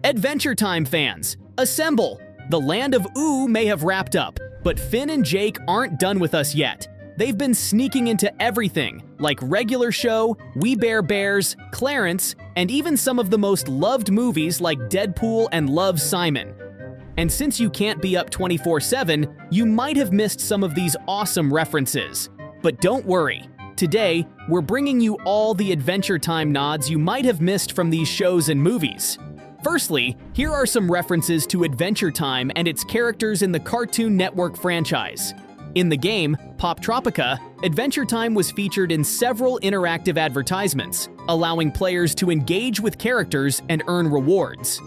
Adventure Time fans, assemble! The land of Ooh may have wrapped up, but Finn and Jake aren't done with us yet. They've been sneaking into everything, like regular show, We Bare Bears, Clarence, and even some of the most loved movies like Deadpool and Love, Simon. And since you can't be up 24/7, you might have missed some of these awesome references. But don't worry. Today, we're bringing you all the Adventure Time nods you might have missed from these shows and movies. Firstly, here are some references to Adventure Time and its characters in the Cartoon Network franchise. In the game, Poptropica, Adventure Time was featured in several interactive advertisements, allowing players to engage with characters and earn rewards.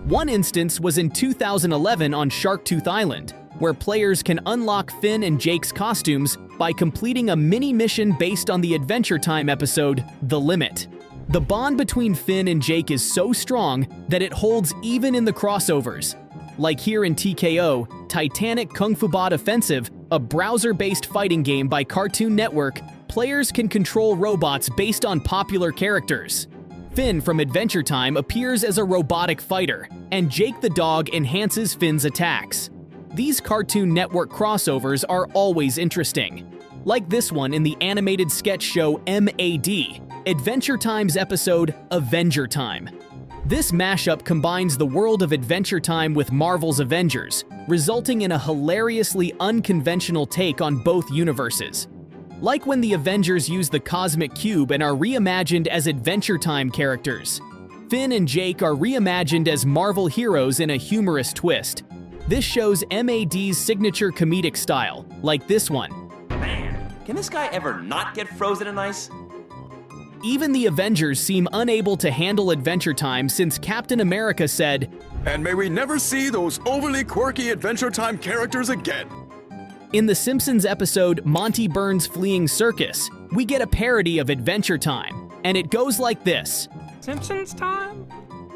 One instance was in 2011 on Sharktooth Island, where players can unlock Finn and Jake's costumes by completing a mini-mission based on the Adventure Time episode, The Limit. The bond between Finn and Jake is so strong that it holds even in the crossovers. Like here in TKO, Titanic Kungfubot Offensive, a browser-based fighting game by Cartoon Network, players can control robots based on popular characters. Finn from Adventure Time appears as a robotic fighter, and Jake the dog enhances Finn's attacks. These Cartoon Network crossovers are always interesting. Like this one in the animated sketch show MAD, Adventure Time's episode Avenger Time. This mashup combines the world of Adventure Time with Marvel's Avengers, resulting in a hilariously unconventional take on both universes. Like when the Avengers use the Cosmic Cube and are reimagined as Adventure Time characters. Finn and Jake are reimagined as Marvel heroes in a humorous twist. This shows MAD's signature comedic style, like this one. Man, can this guy ever not get frozen in ice? Even the Avengers seem unable to handle Adventure Time since Captain America said, "And may we never see those overly quirky Adventure Time characters again." In the Simpsons episode Monty Burns' Fleeing Circus, we get a parody of Adventure Time, and it goes like this. Simpsons time?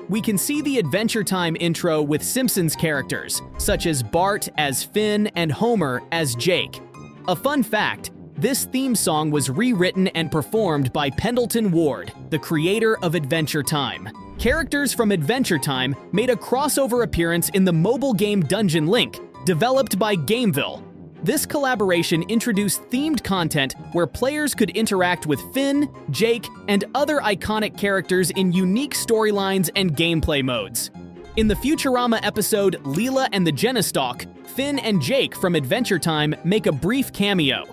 We can see the Adventure Time intro with Simpsons characters, such as Bart as Finn and Homer as Jake. A fun fact, this theme song was rewritten and performed by Pendleton Ward, the creator of Adventure Time. Characters from Adventure Time made a crossover appearance in the mobile game Dungeon Link, developed by Gameville. This collaboration introduced themed content where players could interact with Finn, Jake, and other iconic characters in unique storylines and gameplay modes. In the Futurama episode Leela and the Genostalk, Finn and Jake from Adventure Time make a brief cameo.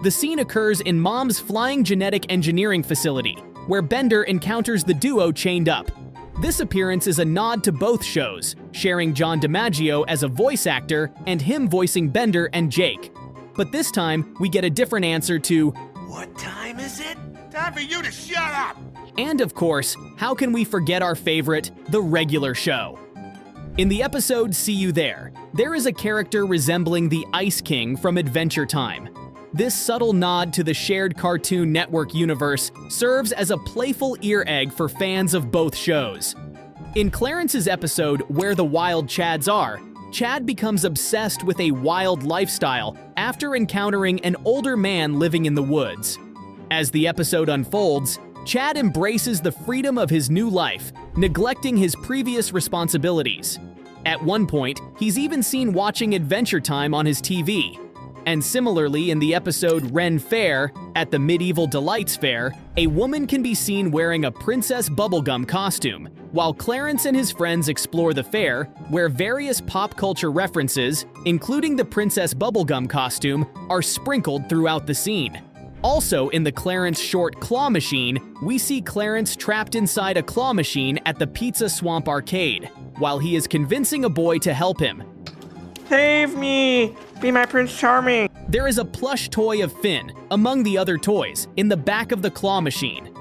The scene occurs in Mom's flying genetic engineering facility, where Bender encounters the duo chained up. This appearance is a nod to both shows, sharing John DiMaggio as a voice actor and him voicing Bender and Jake. But this time, we get a different answer to, What time is it? Time for you to shut up! and of course, how can we forget our favorite, the regular show? In the episode See You There, there is a character resembling the Ice King from Adventure Time. This subtle nod to the shared Cartoon Network universe serves as a playful ear egg for fans of both shows. In Clarence's episode Where the Wild Chads Are, Chad becomes obsessed with a wild lifestyle after encountering an older man living in the woods. As the episode unfolds, Chad embraces the freedom of his new life, neglecting his previous responsibilities. At one point, he's even seen watching Adventure Time on his TV. And similarly, in the episode Ren Fair, at the Medieval Delights Fair, a woman can be seen wearing a Princess Bubblegum costume, while Clarence and his friends explore the fair, where various pop culture references, including the Princess Bubblegum costume, are sprinkled throughout the scene. Also in the Clarence short Claw Machine, we see Clarence trapped inside a claw machine at the Pizza Swamp arcade, while he is convincing a boy to help him. Save me! Be my Prince Charming! There is a plush toy of Finn, among the other toys, in the back of the claw machine.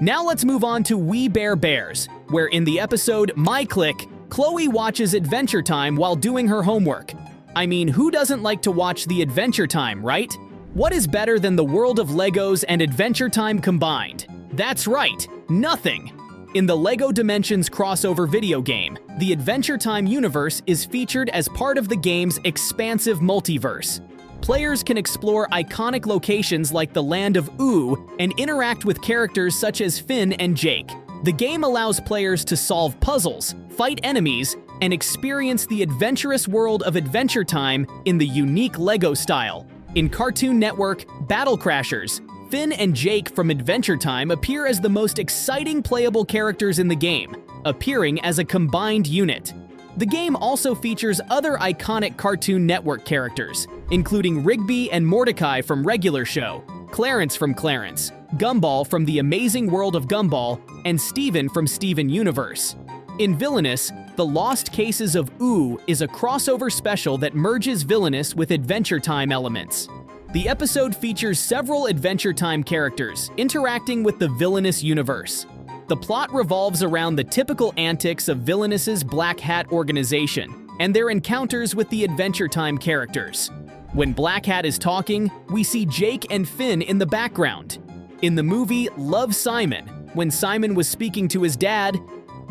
Now let's move on to We Bare Bears, where in the episode My Click, Chloe watches Adventure Time while doing her homework. I mean, who doesn't like to watch the Adventure Time, right? What is better than the world of Legos and Adventure Time combined? That's right, nothing! In the LEGO Dimensions crossover video game, the Adventure Time universe is featured as part of the game's expansive multiverse. Players can explore iconic locations like the land of Ooh and interact with characters such as Finn and Jake. The game allows players to solve puzzles, fight enemies, and experience the adventurous world of Adventure Time in the unique LEGO style. In Cartoon Network Battle Crashers, Finn and Jake from Adventure Time appear as the most exciting playable characters in the game, appearing as a combined unit. The game also features other iconic Cartoon Network characters, including Rigby and Mordecai from Regular Show, Clarence from Clarence, Gumball from The Amazing World of Gumball, and Steven from Steven Universe. In Villainous, The Lost Cases of Ooh is a crossover special that merges Villainous with Adventure Time elements. The episode features several Adventure Time characters interacting with the Villainous universe. The plot revolves around the typical antics of Villainous's Black Hat organization and their encounters with the Adventure Time characters. When Black Hat is talking, we see Jake and Finn in the background. In the movie Love, Simon, when Simon was speaking to his dad,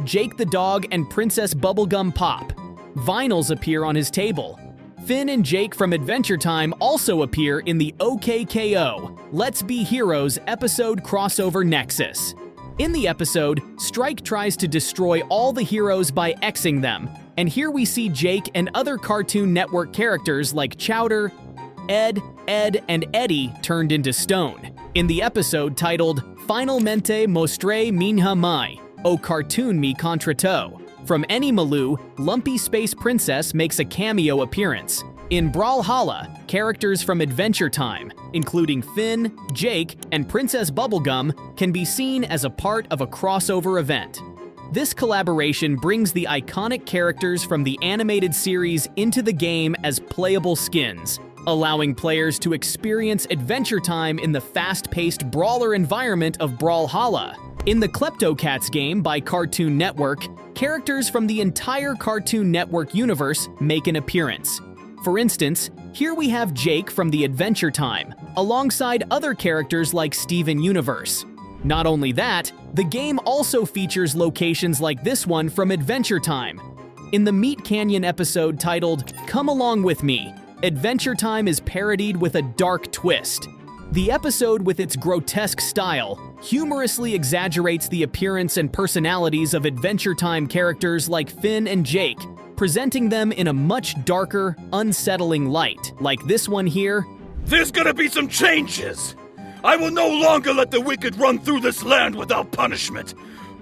Jake the dog and Princess Bubblegum pop. Vinyls appear on his table. Finn and Jake from Adventure Time also appear in the OKKO Let's Be Heroes episode crossover Nexus. In the episode, Strike tries to destroy all the heroes by Xing them, and here we see Jake and other Cartoon Network characters like Chowder, Ed, and Eddie turned into stone. In the episode titled Finalmente Mostré Minha Mai, O Cartoon Me Contra To, from Animaloo, Lumpy Space Princess makes a cameo appearance. In Brawlhalla, characters from Adventure Time, including Finn, Jake, and Princess Bubblegum, can be seen as a part of a crossover event. This collaboration brings the iconic characters from the animated series into the game as playable skins, allowing players to experience Adventure Time in the fast-paced brawler environment of Brawlhalla. In the Kleptocats game by Cartoon Network, characters from the entire Cartoon Network universe make an appearance. For instance, here we have Jake from the Adventure Time, alongside other characters like Steven Universe. Not only that, the game also features locations like this one from Adventure Time. In the Meat Canyon episode titled Come Along With Me, Adventure Time is parodied with a dark twist. The episode, with its grotesque style, humorously exaggerates the appearance and personalities of Adventure Time characters like Finn and Jake, presenting them in a much darker, unsettling light, like this one here. There's gonna be some changes. I will no longer let the wicked run through this land without punishment.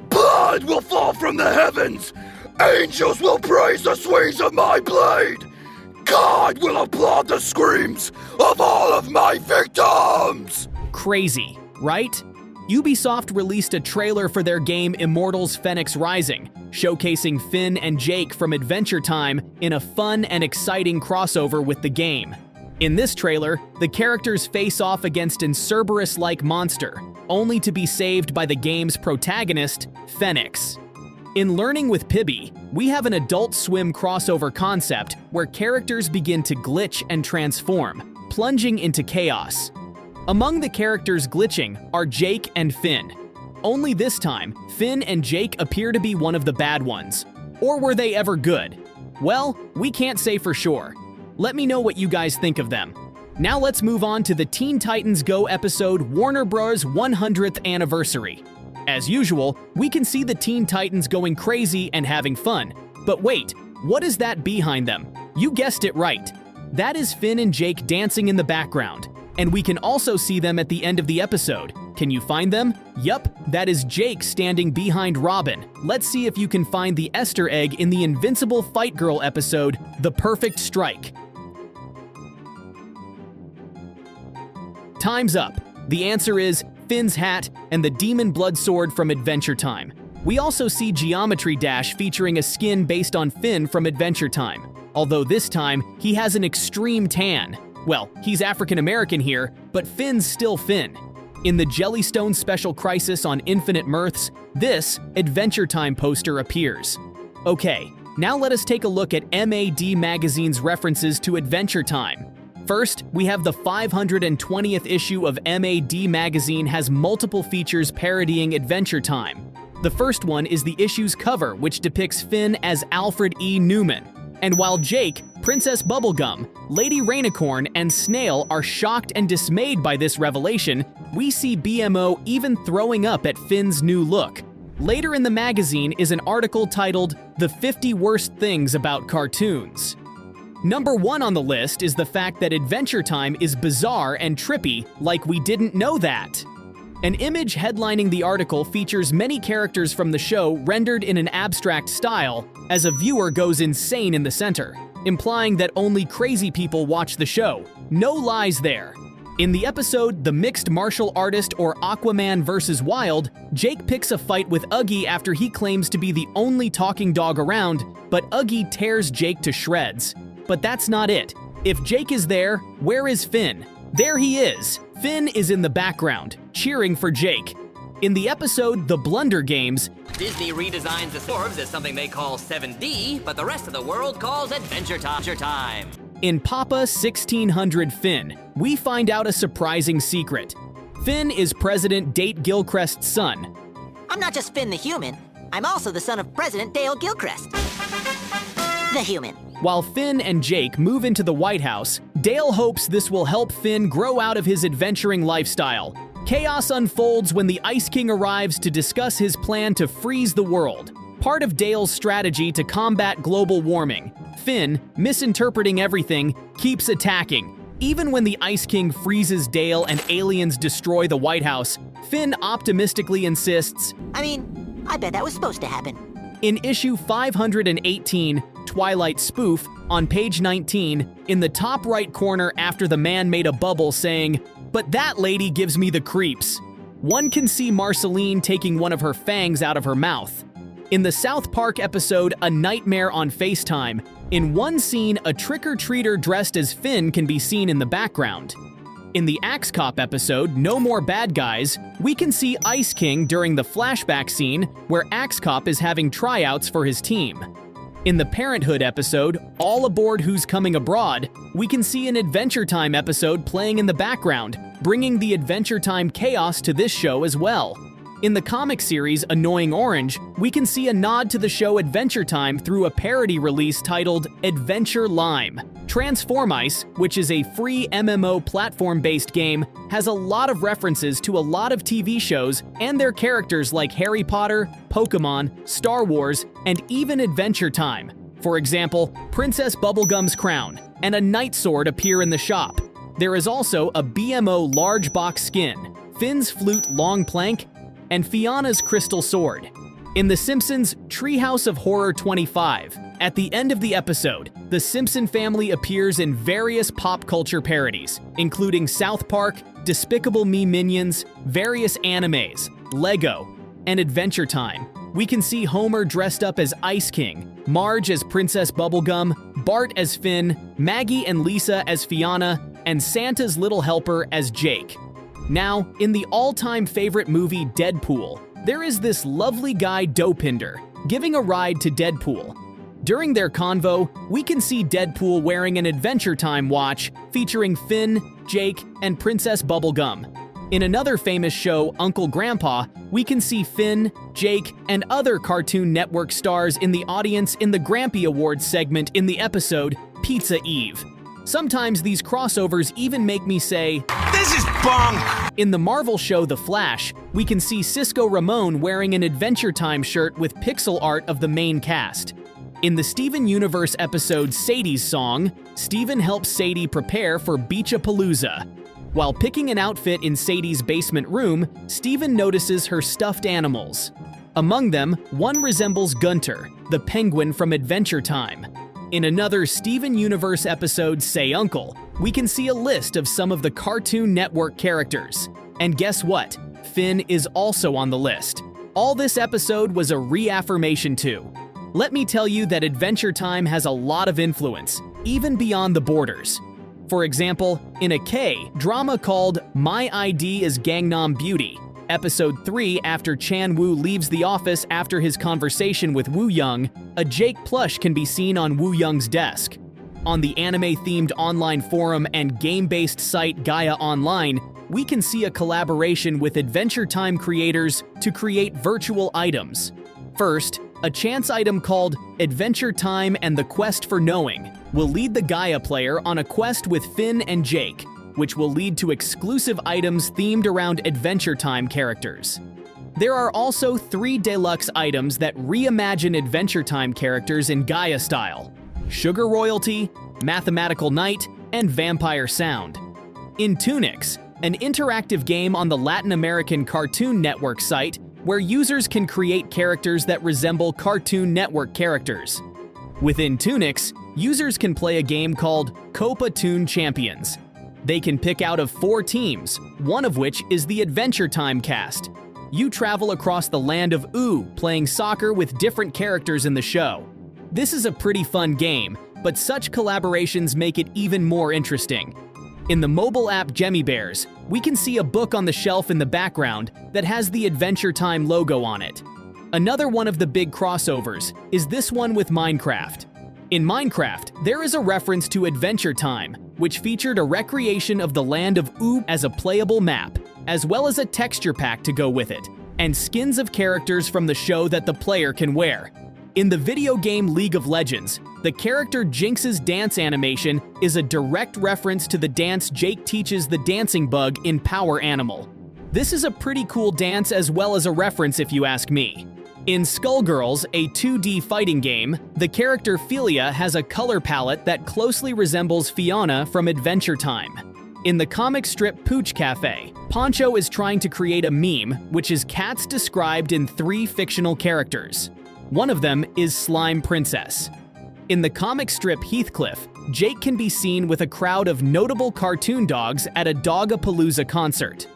Blood will fall from the heavens. Angels will praise the swings of my blade. God will applaud the screams of all of my victims! Crazy, right? Ubisoft released a trailer for their game Immortals Fenyx Rising, showcasing Finn and Jake from Adventure Time in a fun and exciting crossover with the game. In this trailer, the characters face off against an Cerberus-like monster, only to be saved by the game's protagonist, Fenyx. In Learning with Pibby, we have an Adult Swim crossover concept where characters begin to glitch and transform, plunging into chaos. Among the characters glitching are Jake and Finn. Only this time, Finn and Jake appear to be one of the bad ones. Or were they ever good? Well, we can't say for sure. Let me know what you guys think of them. Now let's move on to the Teen Titans Go episode Warner Bros. 100th Anniversary. As usual, we can see the Teen Titans going crazy and having fun. But wait, what is that behind them? You guessed it right. That is Finn and Jake dancing in the background. And we can also see them at the end of the episode. Can you find them? Yup, that is Jake standing behind Robin. Let's see if you can find the Easter egg in the Invincible Fight Girl episode, The Perfect Strike. Time's up. The answer is Finn's hat and the Demon Blood Sword from Adventure Time. We also see Geometry Dash featuring a skin based on Finn from Adventure Time, although this time he has an extreme tan. Well, he's African American here, but Finn's still Finn. In the Jellystone Special Crisis on Infinite Mirths, this Adventure Time poster appears. Okay, now let us take a look at MAD Magazine's references to Adventure Time. First, we have the 520th issue of MAD Magazine has multiple features parodying Adventure Time. The first one is the issue's cover, which depicts Finn as Alfred E. Newman. And while Jake, Princess Bubblegum, Lady Rainicorn, and Snail are shocked and dismayed by this revelation, we see BMO even throwing up at Finn's new look. Later in the magazine is an article titled "The 50 Worst Things About Cartoons." Number 1 on the list is the fact that Adventure Time is bizarre and trippy, like we didn't know that. An image headlining the article features many characters from the show rendered in an abstract style, as a viewer goes insane in the center, implying that only crazy people watch the show. No lies there. In the episode The Mixed Martial Artist or Aquaman vs. Wild, Jake picks a fight with Uggy after he claims to be the only talking dog around, but Uggy tears Jake to shreds. But that's not it. If Jake is there, where is Finn? There he is! Finn is in the background, cheering for Jake. In the episode The Blunder Games, Disney redesigns the dwarves as something they call 7D, but the rest of the world calls Adventure Time. in Papa 1600 Finn, we find out a surprising secret. Finn is President Date Gilchrist's son. I'm not just Finn the human, I'm also the son of President Dale Gilchrist. The human. While Finn and Jake move into the White House, Dale hopes this will help Finn grow out of his adventuring lifestyle. Chaos unfolds when the Ice King arrives to discuss his plan to freeze the world, part of Dale's strategy to combat global warming. Finn, misinterpreting everything, keeps attacking. Even when the Ice King freezes Dale and aliens destroy the White House, Finn optimistically insists, I bet that was supposed to happen. in issue 518, Twilight Spoof, on page 19, in the top right corner after the man made a bubble saying, "But that lady gives me the creeps," one can see Marceline taking one of her fangs out of her mouth. In the South Park episode A Nightmare on FaceTime, in one scene a trick-or-treater dressed as Finn can be seen in the background. In the Axe Cop episode, No More Bad Guys, we can see Ice King during the flashback scene where Axe Cop is having tryouts for his team. In the Parenthood episode, All Aboard Who's Coming Abroad, we can see an Adventure Time episode playing in the background, bringing the Adventure Time chaos to this show as well. In the comic series Annoying Orange, we can see a nod to the show Adventure Time through a parody release titled Adventure Lime. Transformice, which is a free MMO platform-based game, has a lot of references to a lot of TV shows and their characters like Harry Potter, Pokemon, Star Wars, and even Adventure Time. For example, Princess Bubblegum's crown and a night sword appear in the shop. There is also a BMO large box skin, Finn's flute long plank, and Fiona's crystal sword. In The Simpsons Treehouse of Horror 25, at the end of the episode, the Simpson family appears in various pop culture parodies, including South Park, Despicable Me Minions, various animes, Lego, and Adventure Time. We can see Homer dressed up as Ice King, Marge as Princess Bubblegum, Bart as Finn, Maggie and Lisa as Fiona, and Santa's little helper as Jake. Now, in the all-time favorite movie Deadpool, there is this lovely guy Dopinder giving a ride to Deadpool. During their convo, we can see Deadpool wearing an Adventure Time watch featuring Finn, Jake, and Princess Bubblegum. In another famous show, Uncle Grandpa, we can see Finn, Jake, and other Cartoon Network stars in the audience in the Grampy Awards segment in the episode Pizza Eve. Sometimes these crossovers even make me say, "This is bunk!" In the Marvel show The Flash, we can see Cisco Ramon wearing an Adventure Time shirt with pixel art of the main cast. In the Steven Universe episode Sadie's Song, Steven helps Sadie prepare for Beachapalooza. While picking an outfit in Sadie's basement room, Steven notices her stuffed animals. Among them, one resembles Gunter, the penguin from Adventure Time. In another Steven Universe episode, Say Uncle, we can see a list of some of the Cartoon Network characters. And guess what? Finn is also on the list. All this episode was a reaffirmation too. Let me tell you that Adventure Time has a lot of influence, even beyond the borders. For example, in a K-drama called My ID is Gangnam Beauty, Episode 3, after Chan Woo leaves the office after his conversation with Woo Young, a Jake plush can be seen on Woo Young's desk. On the anime-themed online forum and game-based site Gaia Online, we can see a collaboration with Adventure Time creators to create virtual items. First, a chance item called Adventure Time and the Quest for Knowing will lead the Gaia player on a quest with Finn and Jake, which will lead to exclusive items themed around Adventure Time characters. There are also 3 deluxe items that reimagine Adventure Time characters in Gaia style: Sugar Royalty, Mathematical Knight, and Vampire Sound. In Tunics, an interactive game on the Latin American Cartoon Network site where users can create characters that resemble Cartoon Network characters. Within Tunics, users can play a game called Copa Toon Champions. They can pick out of 4 teams, one of which is the Adventure Time cast. You travel across the land of Oo, playing soccer with different characters in the show. This is a pretty fun game, but such collaborations make it even more interesting. In the mobile app Gemmy Bears, we can see a book on the shelf in the background that has the Adventure Time logo on it. Another one of the big crossovers is this one with Minecraft. In Minecraft, there is a reference to Adventure Time, which featured a recreation of the land of Oo as a playable map, as well as a texture pack to go with it, and skins of characters from the show that the player can wear. In the video game League of Legends, the character Jinx's dance animation is a direct reference to the dance Jake teaches the dancing bug in Power Animal. This is a pretty cool dance as well as a reference if you ask me. In Skullgirls, a 2D fighting game, the character Philia has a color palette that closely resembles Fiona from Adventure Time. In the comic strip Pooch Cafe, Poncho is trying to create a meme, which is cats described in 3 fictional characters. One of them is Slime Princess. In the comic strip Heathcliff, Jake can be seen with a crowd of notable cartoon dogs at a Dogapalooza concert.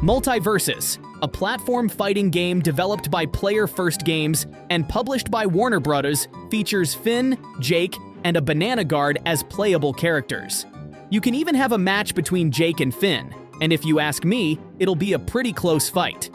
Multiversus, a platform fighting game developed by Player First Games and published by Warner Bros., features Finn, Jake, and a Banana Guard as playable characters. You can even have a match between Jake and Finn, and if you ask me, it'll be a pretty close fight.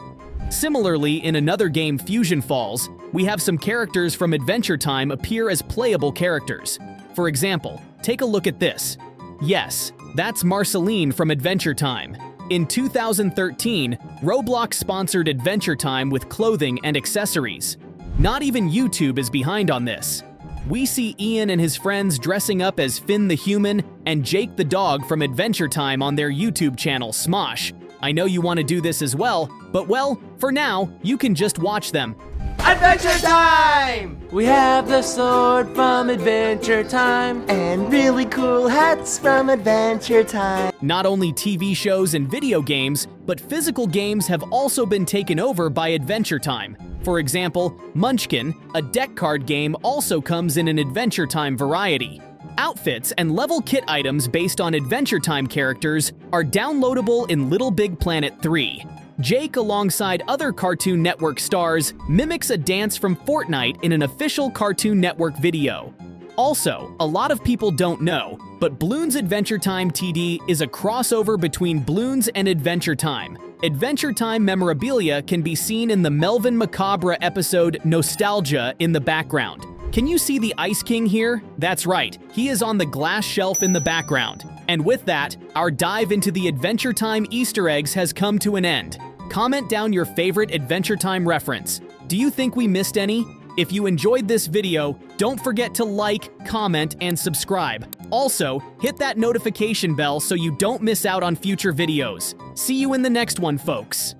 Similarly, in another game, Fusion Falls, we have some characters from Adventure Time appear as playable characters. For example, take a look at this. Yes, that's Marceline from Adventure Time. In 2013, Roblox sponsored Adventure Time with clothing and accessories. Not even YouTube is behind on this. We see Ian and his friends dressing up as Finn the Human and Jake the Dog from Adventure Time on their YouTube channel Smosh. I know you want to do this as well, but well, for now, you can just watch them. Adventure Time! We have the sword from Adventure Time and really cool hats from Adventure Time. Not only TV shows and video games, but physical games have also been taken over by Adventure Time. For example, Munchkin, a deck card game, also comes in an Adventure Time variety. Outfits and level kit items based on Adventure Time characters are downloadable in Little Big Planet 3. Jake, alongside other Cartoon Network stars, mimics a dance from Fortnite in an official Cartoon Network video. Also, a lot of people don't know, but Bloons Adventure Time TD is a crossover between Bloons and Adventure Time. Adventure Time memorabilia can be seen in the Melvin Macabre episode Nostalgia in the background. Can you see the Ice King here? That's right, he is on the glass shelf in the background. And with that, our dive into the Adventure Time Easter eggs has come to an end. Comment down your favorite Adventure Time reference. Do you think we missed any? If you enjoyed this video, don't forget to like, comment, and subscribe. Also, hit that notification bell so you don't miss out on future videos. See you in the next one, folks.